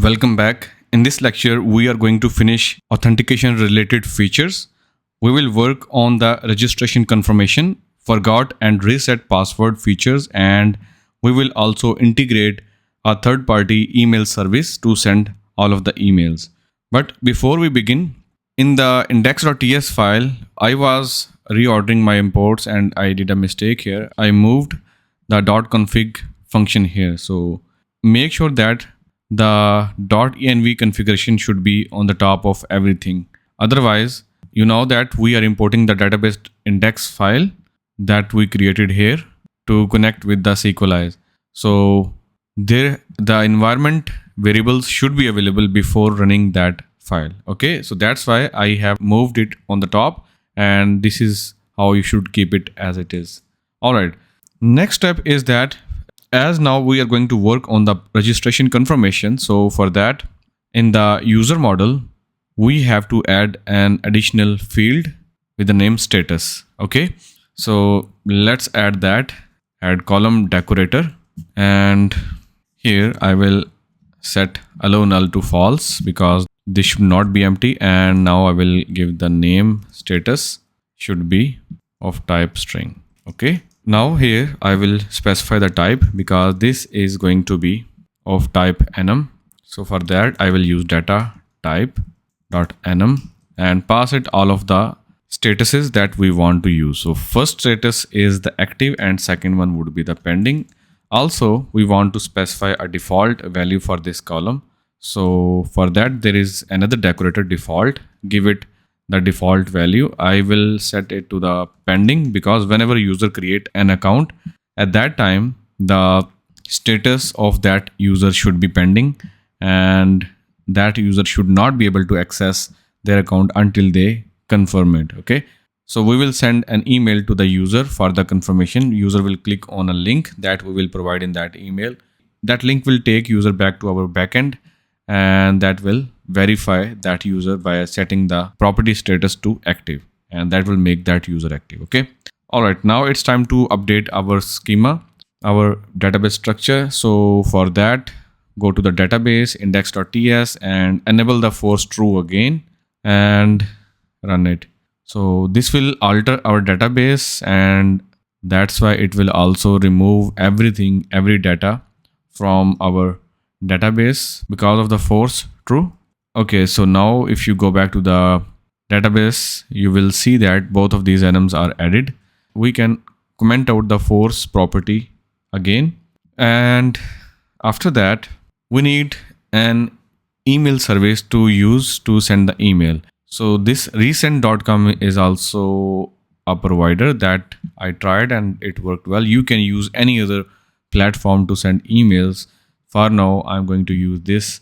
Welcome back. In this lecture, we are going to finish authentication related features. We will work on the registration confirmation, forgot and reset password features, and we will also integrate a third party email service to send all of the emails. But before we begin, in the index.ts file, I was reordering my imports and I did a mistake here. I moved the .config function here. So make sure that the .env configuration should be on the top of everything. Otherwise, you know that we are importing the database index file that we created here to connect with the SQLize. So there, the environment variables should be available before running that file. Okay, so that's why I have moved it on the top, and this is how you should keep it as it is. All right. Next step is that as now we are going to work on the registration confirmation. So for that, in the user model, we have to add an additional field with the name status. Okay, so let's add that. Add column decorator, and here I will set allow null to false because this should not be empty. And now I will give the name status should be of type string. Okay. Now here I will specify the type because this is going to be of type enum. So for that I will use data type dot enum and pass it all of the statuses that we want to use. So first status is the active and second one would be the pending. Also we want to specify a default value for this column. So for that there is another decorator default. Give it the default value. I will set it to the pending because whenever user create an account, at that time the status of that user should be pending and that user should not be able to access their account until they confirm it. Okay, so we will send an email to the user for the confirmation. User will click on a link that we will provide in that email. That link will take user back to our backend, and that will verify that user by setting the property status to active, and that will make that user active. Okay, all right, now it's time to update our schema, our database structure. So for that, go to the database index.ts and enable the force true again and run it. So this will alter our database, and that's why it will also remove every data from our database because of the force true. Okay, so now if you go back to the database, you will see that both of these enums are added. We can comment out the force property again, and after that we need an email service to use to send the email. So this resend.com is also a provider that I tried and it worked well. You can use any other platform to send emails. For now, I'm going to use this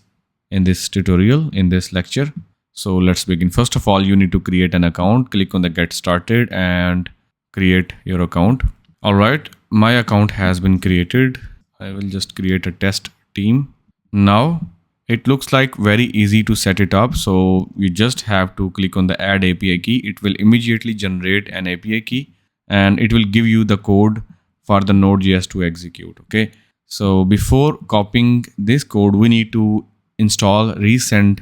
in this tutorial, in this lecture. So let's begin. First of all, you need to create an account. Click on the get started and create your account. All right, my account has been created. I will just create a test team. Now it looks like very easy to set it up. So you just have to click on the add API key. It will immediately generate an API key and it will give you the code for the Node.js to execute. Okay. So before copying this code, we need to install resend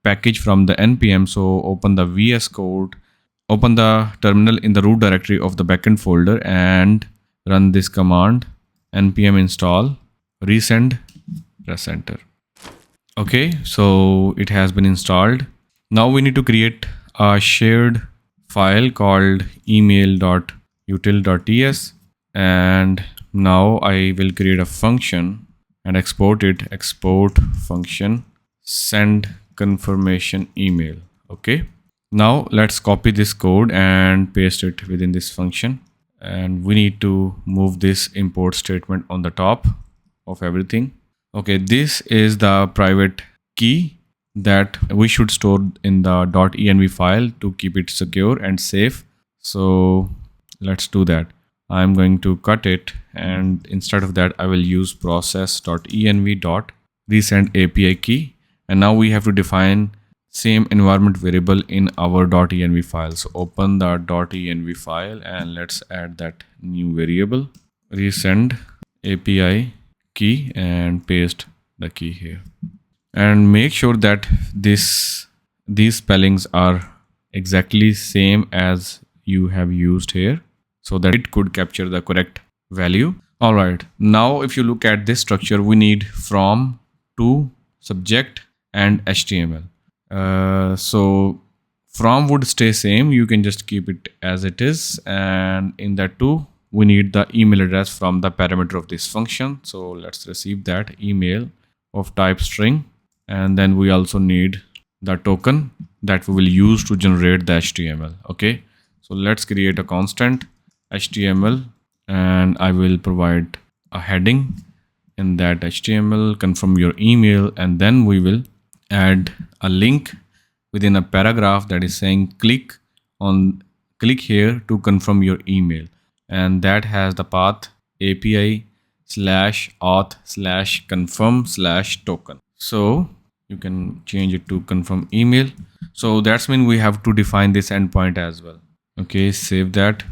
package from the npm. So open the VS Code, open the terminal in the root directory of the backend folder and run this command npm install resend, press enter. Okay, so it has been installed. Now we need to create a shared file called email.util.ts, and now I will create a function and export it. Export function send confirmation email. Okay, now let's copy this code and paste it within this function, and we need to move this import statement on the top of everything. Okay, this is the private key that we should store in the .env file to keep it secure and safe. So let's do that. I'm going to cut it, and instead of that I will use process.env.resend API key, and now we have to define same environment variable in our .env file. So open the .env file and let's add that new variable resend API key and paste the key here. and make sure that these spellings are exactly same as you have used here, so that it could capture the correct value. All right, now if you look at this structure, we need from, to, subject, and HTML. So from would stay same, you can just keep it as it is, and in that too we need the email address from the parameter of this function. So let's receive that email of type string, and then we also need the token that we will use to generate the HTML. Okay, so let's create a constant HTML, and I will provide a heading in that HTML, confirm your email, and then we will add a link within a paragraph that is saying click here to confirm your email, and that has the path API / auth / confirm / token. So you can change it to confirm email. So that's mean we have to define this endpoint as well. Okay, save that.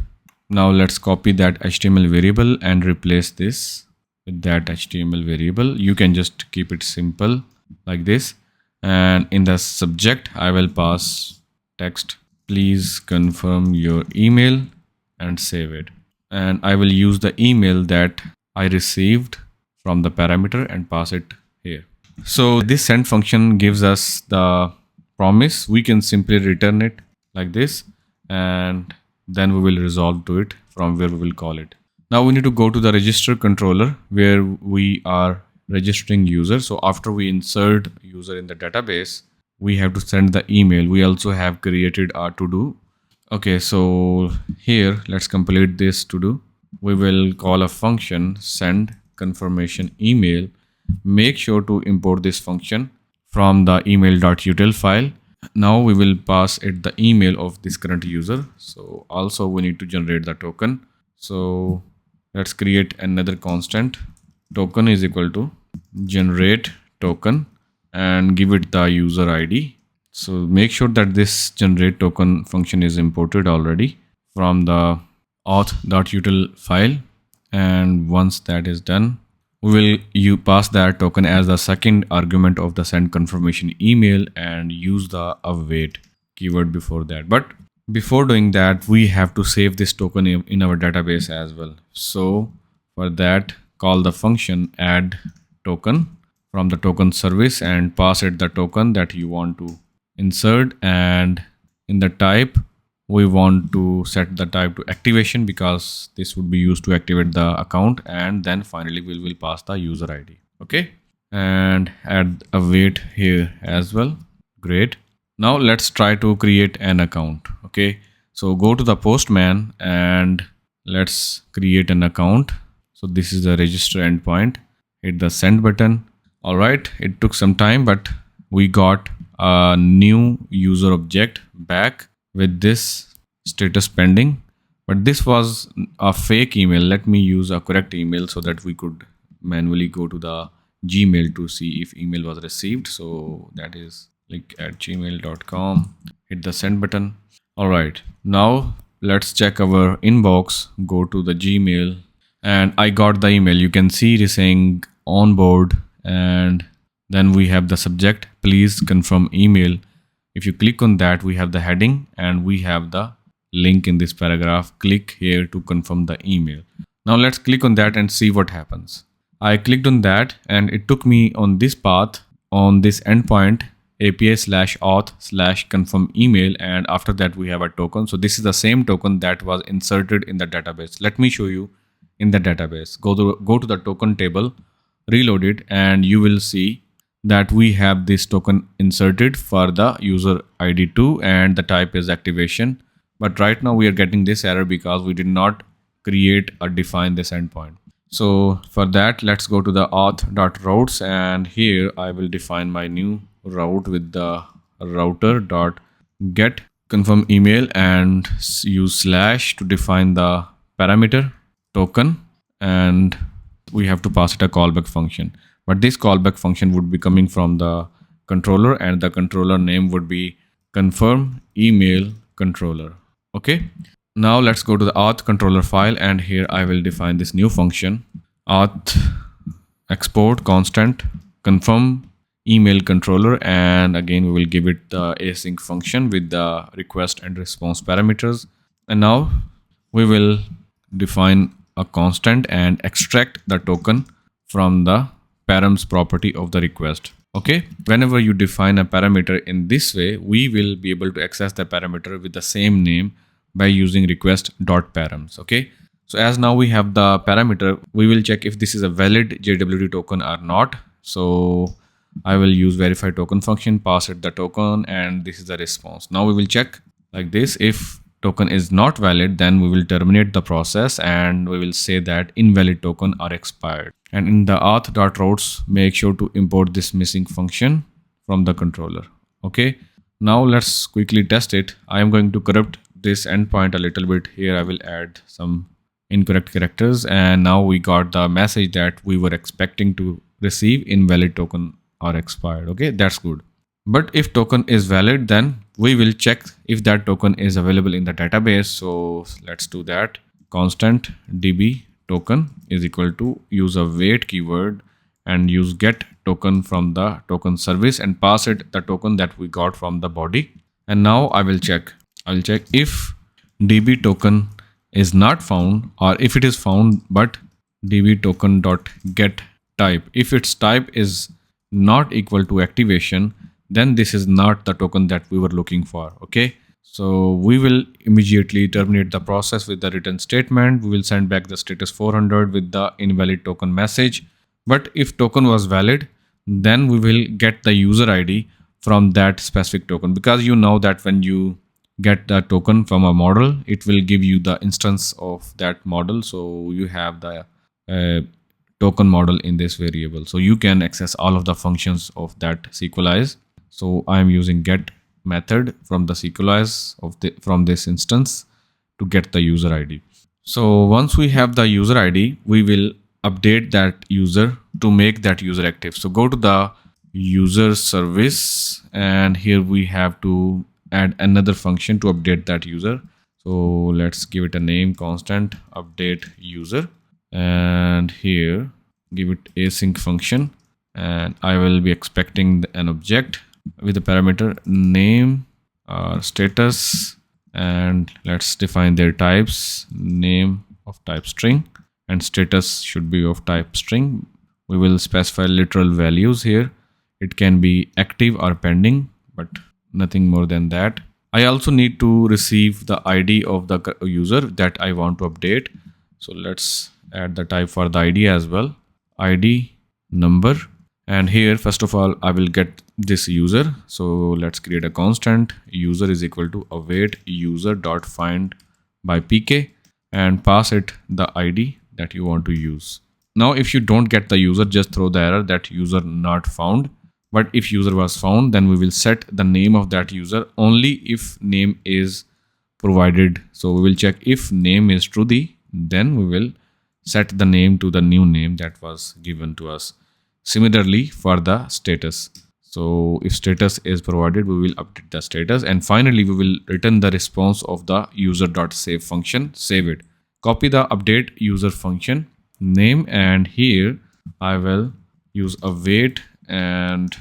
Now let's copy that HTML variable and replace this with that HTML variable. You can just keep it simple like this, and in the subject I will pass text please confirm your email and save it, and I will use the email that I received from the parameter and pass it here. So this send function gives us the promise. We can simply return it like this, and then we will resolve to it from where we will call it. Now we need to go to the register controller where we are registering user. So after we insert user in the database, we have to send the email. We also have created our to do. Okay, so here let's complete this to do. We will call a function send confirmation email. Make sure to import this function from the email.util file. Now we will pass it the email of this current user. So also we need to generate the token. So let's create another constant. Token is equal to generate token and give it the user ID. So make sure that this generate token function is imported already from the auth.util file, and once that is done, we will you pass that token as the second argument of the send confirmation email and use the await keyword before that. But before doing that, we have to save this token in our database as well. So for that, call the function add token from the token service and pass it the token that you want to insert, and in the type we want to set the type to activation because this would be used to activate the account, and then finally we will pass the user ID. Okay, and add a wait here as well. Great. Now let's try to create an account. Okay, so go to the postman and let's create an account. So this is the register endpoint. Hit the send button. All right, it took some time, but we got a new user object back with this status pending. But this was a fake email. Let me use a correct email so that we could manually go to the Gmail to see if email was received. So that is like at gmail.com. Hit the send button. All right, now let's check our inbox. Go to the Gmail, and I got the email. You can see it is saying on board, and then we have the subject please confirm email. If you click on that, we have the heading and we have the link in this paragraph. Click here to confirm the email. Now let's click on that and see what happens. I clicked on that and it took me on this path on this endpoint API / auth / confirm email, and after that we have a token. So this is the same token that was inserted in the database. Let me show you in the database. Go to the token table, reload it, and you will see that we have this token inserted for the user ID 2 and the type is activation. But right now we are getting this error because we did not create or define this endpoint. So for that, let's go to the auth.routes, and here I will define my new route with the router.get confirm email and use / to define the parameter token, and we have to pass it a callback function. But this callback function would be coming from the controller, and the controller name would be confirm email controller. Okay, now let's go to the auth controller file, and here I will define this new function auth export constant confirm email controller, and again we will give it the async function with the request and response parameters. And now we will define a constant and extract the token from the params property of the request. Okay, whenever you define a parameter in this way, we will be able to access the parameter with the same name by using request.params. Okay, so as now we have the parameter, we will check if this is a valid JWT token or not. So I will use verify token function, pass it the token, and this is the response. Now we will check like this. If token is not valid, then we will terminate the process and we will say that invalid token are expired. And in the auth.routes, make sure to import this missing function from the controller. Okay, now let's quickly test it. I am going to corrupt this endpoint a little bit. Here I will add some incorrect characters, and now we got the message that we were expecting to receive invalid token are expired. Okay, that's good. But if token is valid, then we will check if that token is available in the database. So let's do that. Constant db token is equal to use a wait keyword and use get token from the token service and pass it the token that we got from the body. And now I will check if db token is not found, or if it is found but db token dot get type, if its type is not equal to activation, then this is not the token that we were looking for. Okay, so we will immediately terminate the process with the return statement. We will send back the status 400 with the invalid token message. But if token was valid, then we will get the user ID from that specific token, because you know that when you get the token from a model, it will give you the instance of that model. So you have the token model in this variable, so you can access all of the functions of that sequelize. So I am using get method from the sequelize from this instance to get the user ID. So once we have the user ID, we will update that user to make that user active. So go to the user service, and here we have to add another function to update that user. So let's give it a name, constant update user, and here give it async function, and I will be expecting an object with the parameter name or status, and let's define their types. Name of type string and status should be of type string. We will specify literal values here. It can be active or pending, but nothing more than that. I also need to receive the ID of the user that I want to update. So let's add the type for the ID as well. ID number, and here first of all I will get this user. So let's create a constant user is equal to await user dot find by pk and pass it the ID that you want to use. Now if you don't get the user, just throw the error that user not found. But if user was found, then we will set the name of that user only if name is provided. So we will check if name is true, then we will set the name to the new name that was given to us. Similarly for the status. So if status is provided, we will update the status, and finally we will return the response of the user.save function. Save it. Copy the update user function name, and here I will use await and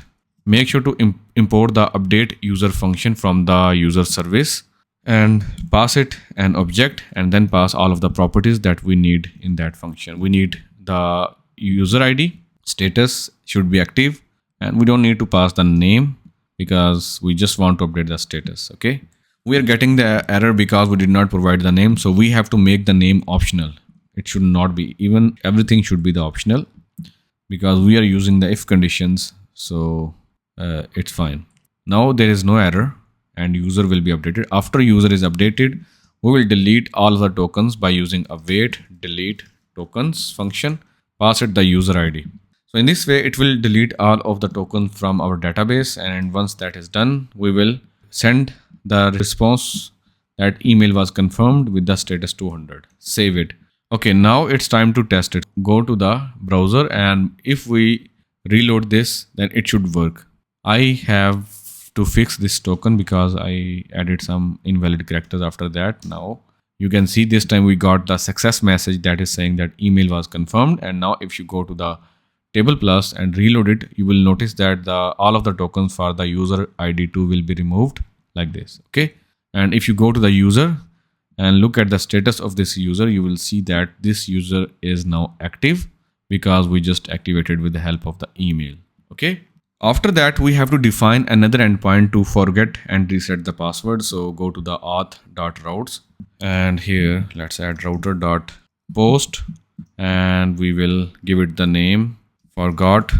make sure to import the update user function from the user service and pass it an object, and then pass all of the properties that we need in that function. We need the user ID, status should be active, and we don't need to pass the name because we just want to update the status. Okay, we are getting the error because we did not provide the name, so we have to make the name optional. It should not be, even everything should be the optional, because we are using the if conditions. So it's fine. Now there is no error and user will be updated. After user is updated, we will delete all of the tokens by using await delete tokens function, pass it the user ID. So in this way, it will delete all of the tokens from our database, and once that is done, we will send the response that email was confirmed with the status 200. Save it. Okay, now it's time to test it. Go to the browser, and if we reload this, then it should work. I have to fix this token because I added some invalid characters after that. Now you can see this time we got the success message that is saying that email was confirmed. And now if you go to the table plus and reload it, you will notice that all of the tokens for the user ID2 will be removed like this. Okay, and if you go to the user and look at the status of this user, you will see that this user is now active because we just activated with the help of the email. Okay, after that we have to define another endpoint to forget and reset the password. So go to the auth.routes and here let's add router.post and we will give it the name forgot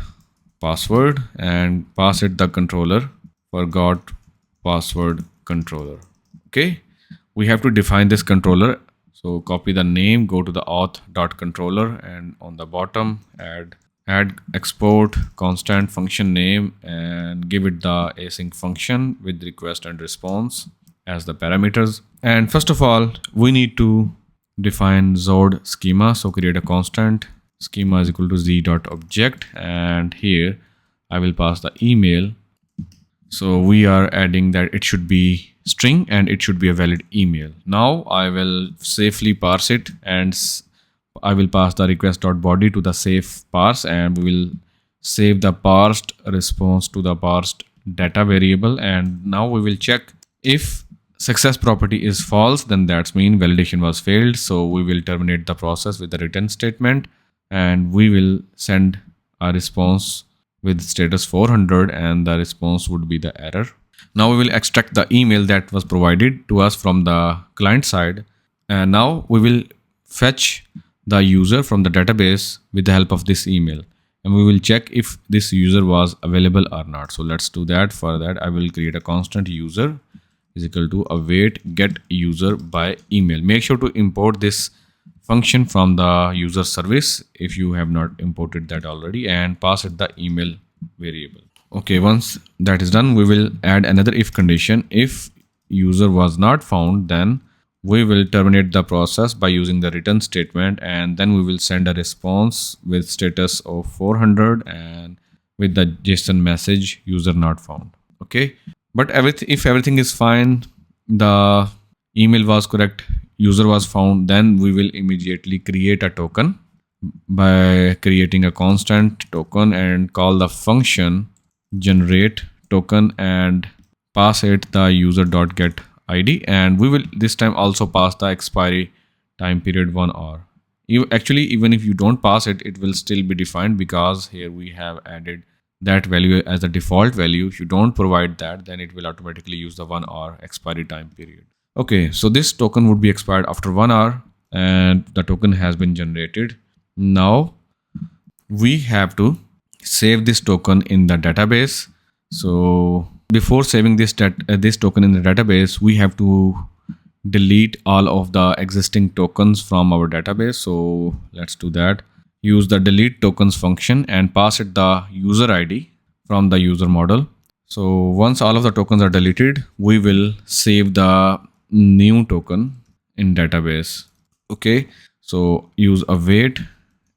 password and pass it the controller forgot password controller. Okay, we have to define this controller. So copy the name, go to the auth.controller and on the bottom add export constant function name and give it the async function with request and response as the parameters. And first of all, we need to define Zod schema. So create a constant schema is equal to z.object and here I will pass the email. So we are adding that it should be string and it should be a valid email. Now I will safely parse it and I will pass the request.body to the safe parse and we will save the parsed response to the parsed data variable. And now we will check if success property is false, then that's mean validation was failed. So we will terminate the process with the return statement and we will send a response with status 400 and the response would be the error. Now we will extract the email that was provided to us from the client side and now we will fetch the user from the database with the help of this email and we will check if this user was available or not. So let's do that. For that I will create a constant user is equal to await get user by email. Make sure to import this function from the user service if you have not imported that already and pass it the email variable. Okay, once that is done, we will add another if condition. If user was not found, then we will terminate the process by using the return statement and then we will send a response with status of 400 and with the JSON message user not found. Okay, but if everything is fine, the email was correct, user was found, then we will immediately create a token by creating a constant token and call the function generate token and pass it the user.get ID and we will this time also pass the expiry time period 1 hour. Actually, even if you don't pass it, it will still be defined because here we have added that value as a default value. If you don't provide that, then it will automatically use the 1 hour expiry time period. Okay, so this token would be expired after 1 hour and the token has been generated. Now we have to save this token in the database. So before saving this token in the database, we have to delete all of the existing tokens from our database. So let's do that. Use the delete tokens function and pass it the user ID from the user model. So once all of the tokens are deleted, we will save the new token in database. Okay, so use await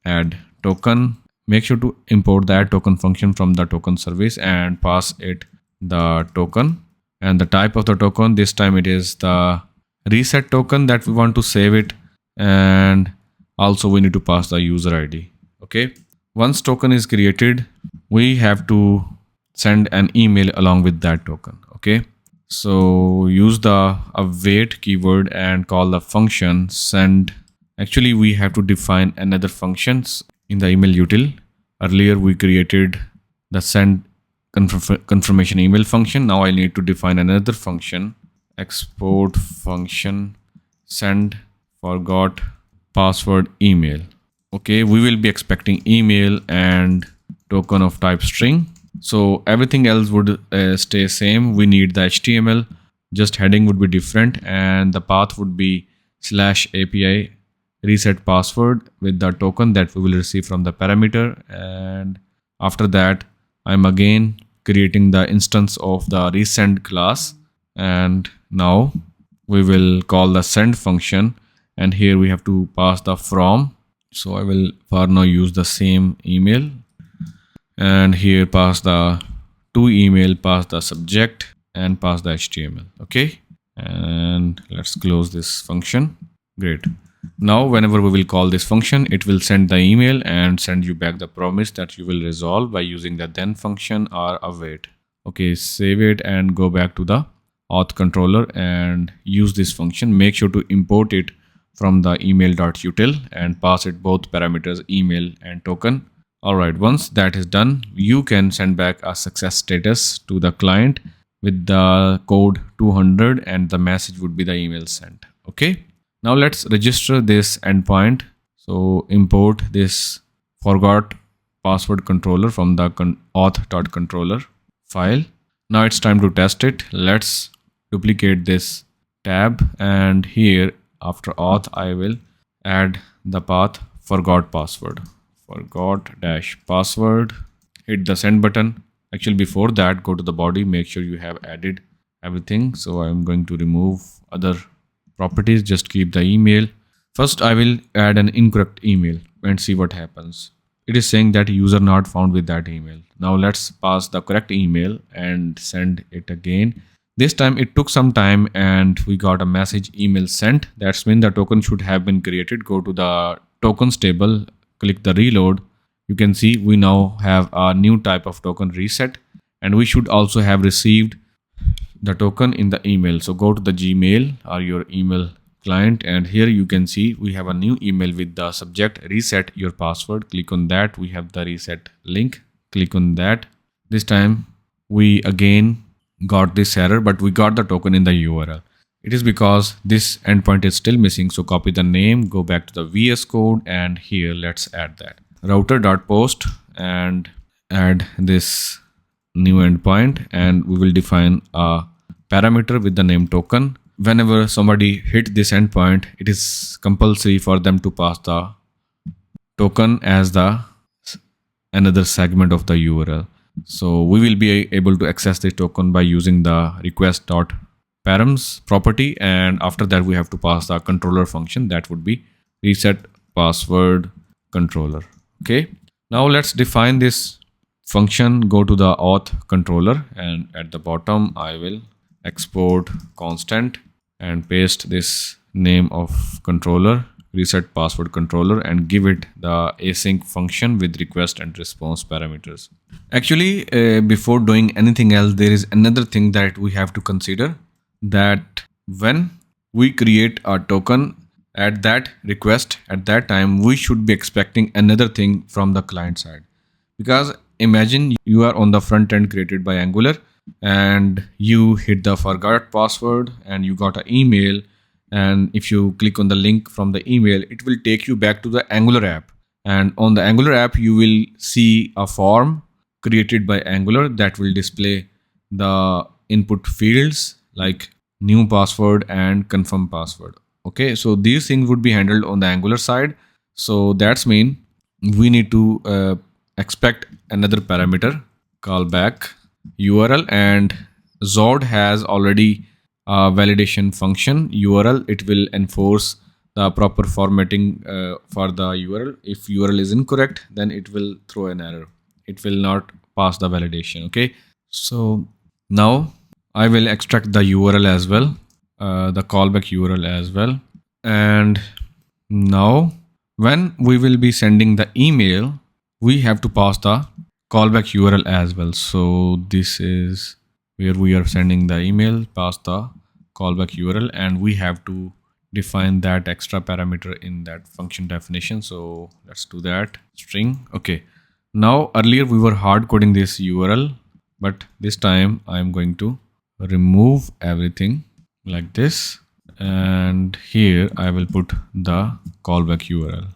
add token. Make sure to import that token function from the token service and pass it the token and the type of the token. This time it is the reset token that we want to save it and also we need to pass the user ID. Okay, once token is created, we have to send an email along with that token. Okay, so use the await keyword and call the function send. Actually, we have to define another functions in the email util. Earlier we created the send confirmation email function. Now I need to define another function, export function send forgot password email. Okay, we will be expecting email and token of type string. So everything else would stay same. We need the HTML, just heading would be different and the path would be /API reset password with the token that we will receive from the parameter. And after that, I'm again creating the instance of the resend class. And now we will call the send function. And here we have to pass the from. So I will for now use the same email. And here pass the to email, pass the subject and pass the HTML. Okay. And let's close this function. Great. Now, whenever we will call this function, it will send the email and send you back the promise that you will resolve by using the then function or await. Okay, save it and go back to the auth controller and use this function. Make sure to import it from the email.util and pass it both parameters email and token. Alright, once that is done, you can send back a success status to the client with the code 200 and the message would be the email sent. Okay. Now let's register this endpoint. So import this forgot password controller from the auth.controller file. Now it's time to test it. Let's duplicate this tab and here after auth I will add the path forgot password. Forgot dash password. Hit the send button. Actually before that go to the body, make sure you have added everything. So I'm going to remove other properties, just keep the email. First I will add an incorrect email and see what happens. It is saying that user not found with that email. Now let's pass the correct email and send it again. This time it took some time and we got a message email sent. That's when the token should have been created. Go to the tokens table, click the reload. You can see we now have a new type of token reset and we should also have received the token in the email. So go to the Gmail or your email client and here you can see we have a new email with the subject reset your password. Click on that. We have the reset link. Click on that. This time we again got this error, but we got the token in the URL. It is because this endpoint is still missing. So copy the name, go back to the VS Code and here let's add that router.post and add this new endpoint and we will define a parameter with the name token. Whenever somebody hit this endpoint, it is compulsory for them to pass the token as the another segment of the URL. So we will be able to access the token by using the request.params property and after that we have to pass the controller function that would be reset password controller. Okay. Now let's define this function. Go to the auth controller and at the bottom I will export constant and paste this name of controller reset password controller and give it the async function with request and response parameters. Actually before doing anything else there is another thing that we have to consider, that when we create a token at that request at that time we should be expecting another thing from the client side, because imagine you are on the front end created by Angular and you hit the forgot password and you got an email, and if you click on the link from the email it will take you back to the Angular app, and on the Angular app you will see a form created by Angular that will display the input fields like new password and confirm password. Okay, so these things would be handled on the Angular side. So that's mean we need to expect another parameter callback URL, and Zod has already a validation function URL. It will enforce the proper formatting for the URL. If URL is incorrect, then it will throw an error. It will not pass the validation. Okay, so now I will extract the URL as well, the callback URL as well, and now when we will be sending the email we have to pass the callback URL as well. So this is where we are sending the email, pass the callback URL, and we have to define that extra parameter in that function definition. So let's do that. String. Okay, now earlier we were hard coding this URL, but this time I'm going to remove everything like this, and here I will put the callback URL.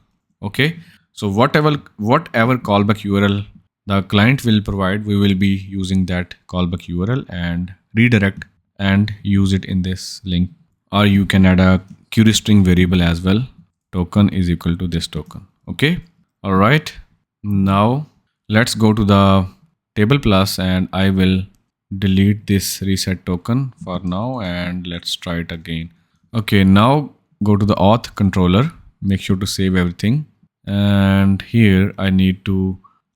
Okay, so whatever callback URL the client will provide, we will be using that callback URL and redirect and use it in this link, or you can add a query string variable as well. Token is equal to this token. Okay, all right, now let's go to the table plus and I will delete this reset token for now and let's try it again. Okay, now go to the auth controller, make sure to save everything, and here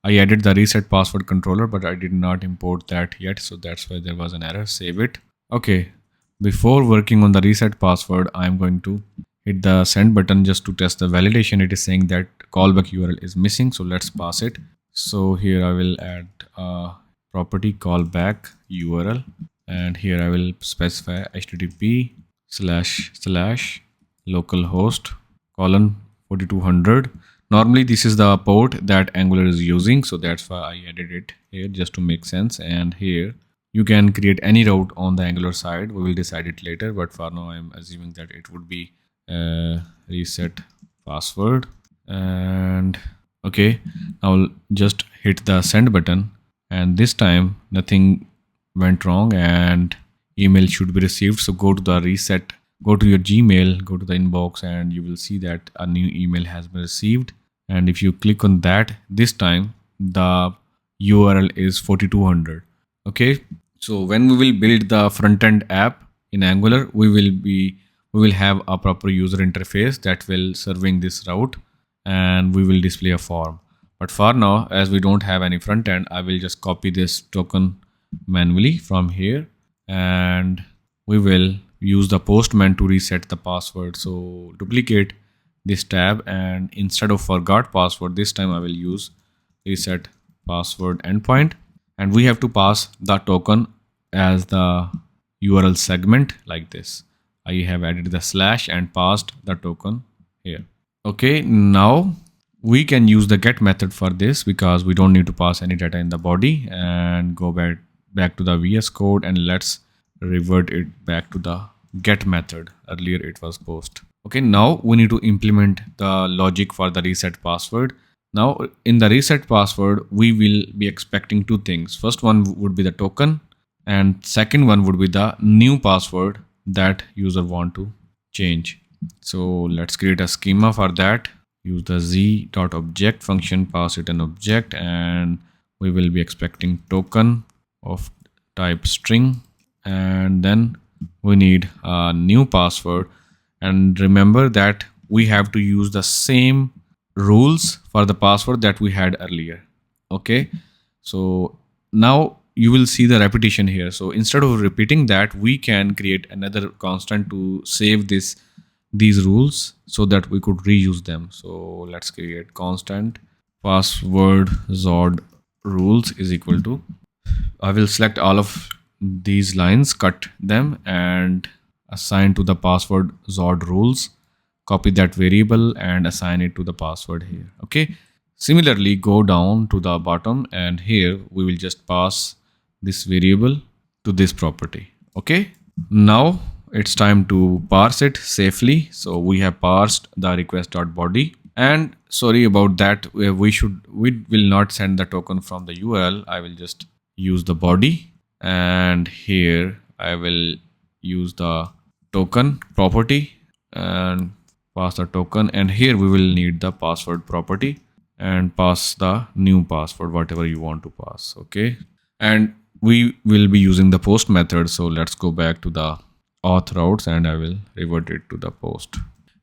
I added the reset password controller, but I did not import that yet, so that's why there was an error. Save it. Okay, before working on the reset password, I'm going to hit the send button just to test the validation. It is saying that callback URL is missing, so let's pass it. So here I will add a property callback URL, and here I will specify http / localhost colon 4200. Normally this is the port that Angular is using, so that's why I added it here just to make sense. And here you can create any route on the Angular side. We will decide it later, but for now I'm assuming that it would be reset password. And okay, now just hit the send button, and this time nothing went wrong and email should be received. So go to the reset, go to your Gmail, go to the inbox, and you will see that a new email has been received. And if you click on that, this time the URL is 4200. Okay, so when we will build the front end app in Angular, we will have a proper user interface that will serving this route, and we will display a form. But for now, as we don't have any front end, I will just copy this token manually from here, and we will use the postman to reset the password. So duplicate this tab, and instead of forgot password, this time I will use reset password endpoint, and we have to pass the token as the URL segment like this. I have added the slash and passed the token here. Okay, now we can use the get method for this because we don't need to pass any data in the body. And go back to the VS Code, and let's revert it back to the get method. Earlier it was post. Okay, now we need to implement the logic for the reset password. Now in the reset password, we will be expecting two things. First one would be the token, and second one would be the new password that user want to change. So let's create a schema for that. Use the z.object function, pass it an object, and we will be expecting token of type string, and then we need a new password. And remember that we have to use the same rules for the password that we had earlier. Okay, so now you will see the repetition here. So instead of repeating that, we can create another constant to save these rules so that we could reuse them. So let's create constant password zod rules is equal to, I will select all of these lines, cut them, and assign to the password zod rules, copy that variable and assign it to the password here. Okay, similarly go down to the bottom, and here we will just pass this variable to this property. Okay, now it's time to parse it safely. So we have parsed the request.body, and sorry about that, we will not send the token from the URL. I will just use the body, and here I will use the token property and pass the token, and here we will need the password property and pass the new password, whatever you want to pass. Okay, and we will be using the post method. So let's go back to the auth routes, and I will revert it to the post,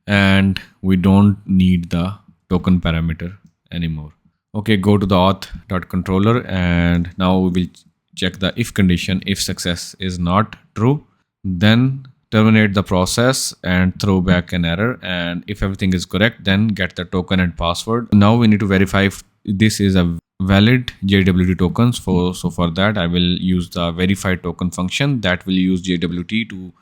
and we don't need the token parameter anymore. Okay, go to the auth.controller, and now we will check the if condition. If success is not true, then terminate the process and throw back an error, and if everything is correct, then get the token and password. Now we need to verify if this is a valid JWT tokens. So for that I will use the verify token function that will use JWT to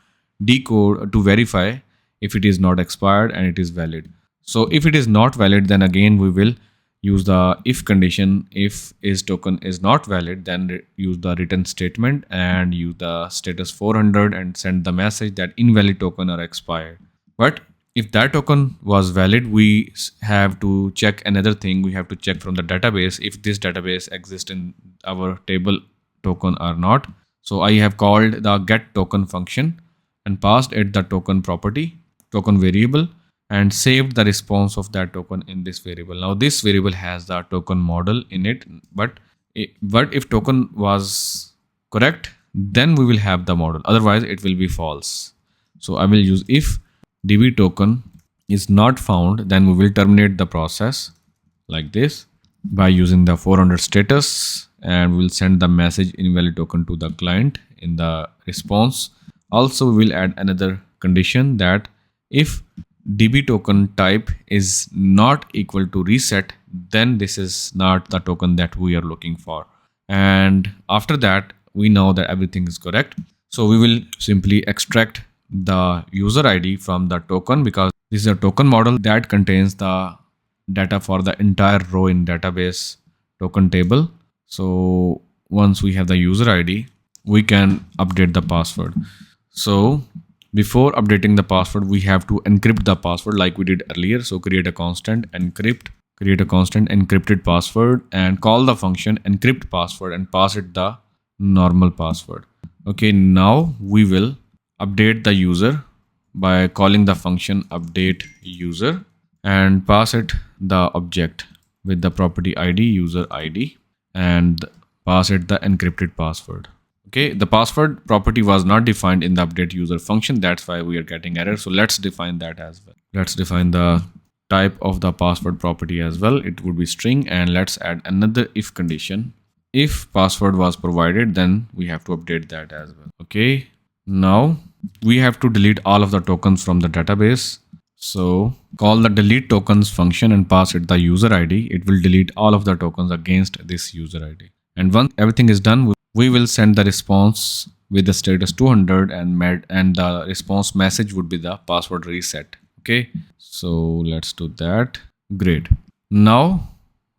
decode to verify if it is not expired and it is valid. So if it is not valid, then again we will use the if condition. If is token is not valid, then use the return statement and use the status 400 and send the message that invalid token are expired. But if that token was valid, we have to check another thing. We have to check from the database if this database exists in our table token or not. So I have called the get token function and passed it the token property, token variable, and saved the response of that token in this variable. Now this variable has the token model in it, but if token was correct, then we will have the model, otherwise it will be false. So I will use if db token is not found, then we will terminate the process like this by using the 400 status, and we will send the message invalid token to the client in the response. Also we will add another condition that if DB token type is not equal to reset, then this is not the token that we are looking for. And after that, we know that everything is correct. So we will simply extract the user ID from the token, because this is a token model that contains the data for the entire row in database token table. So once we have the user ID, we can update the password. So before updating the password, we have to encrypt the password like we did earlier. So create a constant encrypt, create a constant encrypted password, and call the function encrypt password and pass it the normal password. Okay, now we will update the user by calling the function update user and pass it the object with the property ID user ID and pass it the encrypted password. Okay, the password property was not defined in the update user function. That's why we are getting error. So let's define that as well. Let's define the type of the password property as well. It would be string, and let's add another if condition. If password was provided, then we have to update that as well. Okay, now we have to delete all of the tokens from the database. So call the delete tokens function and pass it the user ID. It will delete all of the tokens against this user ID. And once everything is done, we will send the response with the status 200 and the response message would be the password reset. Okay, so let's do that. Great. Now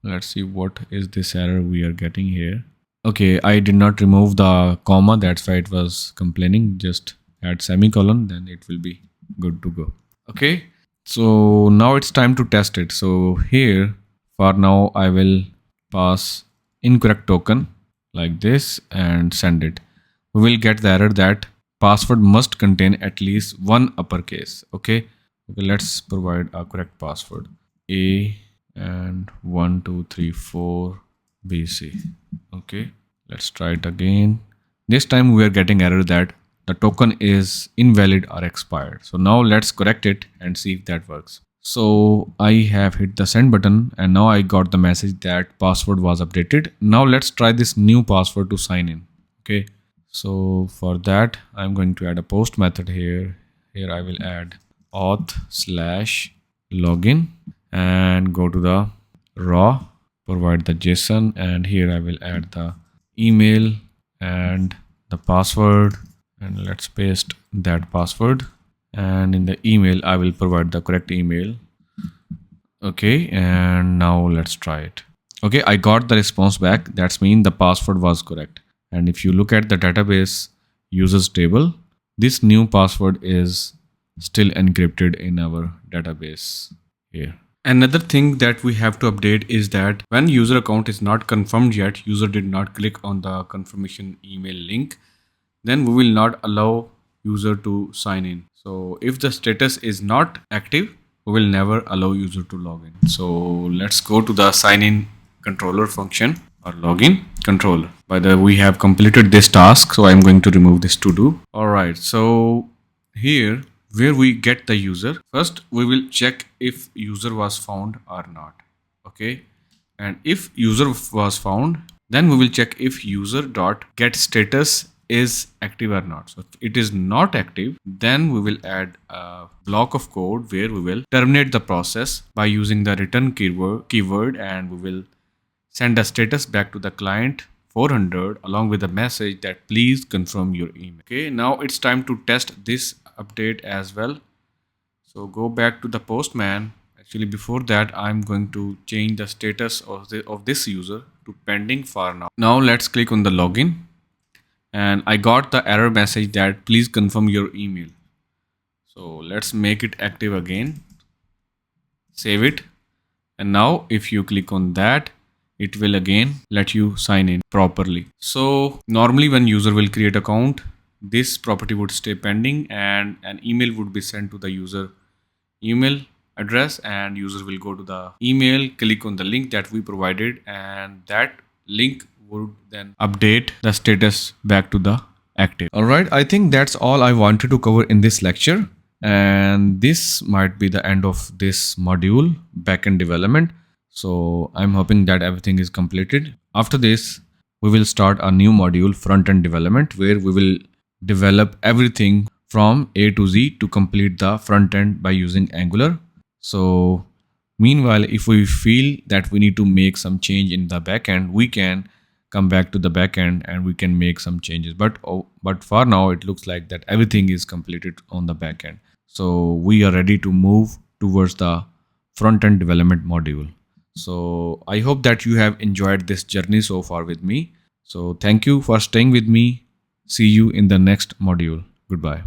let's see what is this error we are getting here. Okay, I did not remove the comma, that's why it was complaining. Just add semicolon, then it will be good to go. Okay, so now it's time to test it. So here for now I will pass incorrect token like this and send it. We will get the error that password must contain at least one uppercase. Okay, let's provide a correct password. A and 1 2 3 4 BC. Okay, let's try it again. This time we are getting error that the token is invalid or expired. So now let's correct it and see if that works. So I have hit the send button and now I got the message that password was updated. Now let's try this new password to sign in. Okay, so for that I'm going to add a post method here. Here I will add auth/login and go to the raw, provide the JSON, and here I will add the email and the password, and let's paste that password, and in the email I will provide the correct email. Okay, and now let's try it. Okay, I got the response back. That's mean the password was correct. And if you look at the database users table, this new password is still encrypted in our database here. Another thing that we have to update is that when user account is not confirmed yet, user did not click on the confirmation email link, then we will not allow user to sign in. So if the status is not active, we will never allow user to log in. So let's go to the sign in controller function or login controller. By the way, we have completed this task, so I'm going to remove this to do. All right, so here where we get the user, first we will check if user was found or not. Okay, and if user was found, then we will check if user dot get status is active or not. So if it is not active, then we will add a block of code where we will terminate the process by using the return keyword, and we will send a status back to the client 400 along with a message that please confirm your email. Okay, now it's time to test this update as well. So go back to the postman. Actually, before that, I'm going to change the status of this user to pending for now. Now let's click on the login, and I got the error message that please confirm your email. So let's make it active again. Save it, and now if you click on that, it will again let you sign in properly. So normally when user will create account, this property would stay pending and an email would be sent to the user email address, and user will go to the email, click on the link that we provided, and that link would then update the status back to the active. All right, I think that's all I wanted to cover in this lecture, and this might be the end of this module, backend development. So I'm hoping that everything is completed. After this, we will start a new module, front-end development, where we will develop everything from A to Z to complete the front end by using Angular. So meanwhile, if we feel that we need to make some change in the backend, we can come back to the backend and we can make some changes. But for now, it looks like that everything is completed on the backend. So we are ready to move towards the front end development module. So I hope that you have enjoyed this journey so far with me. So thank you for staying with me. See you in the next module. Goodbye.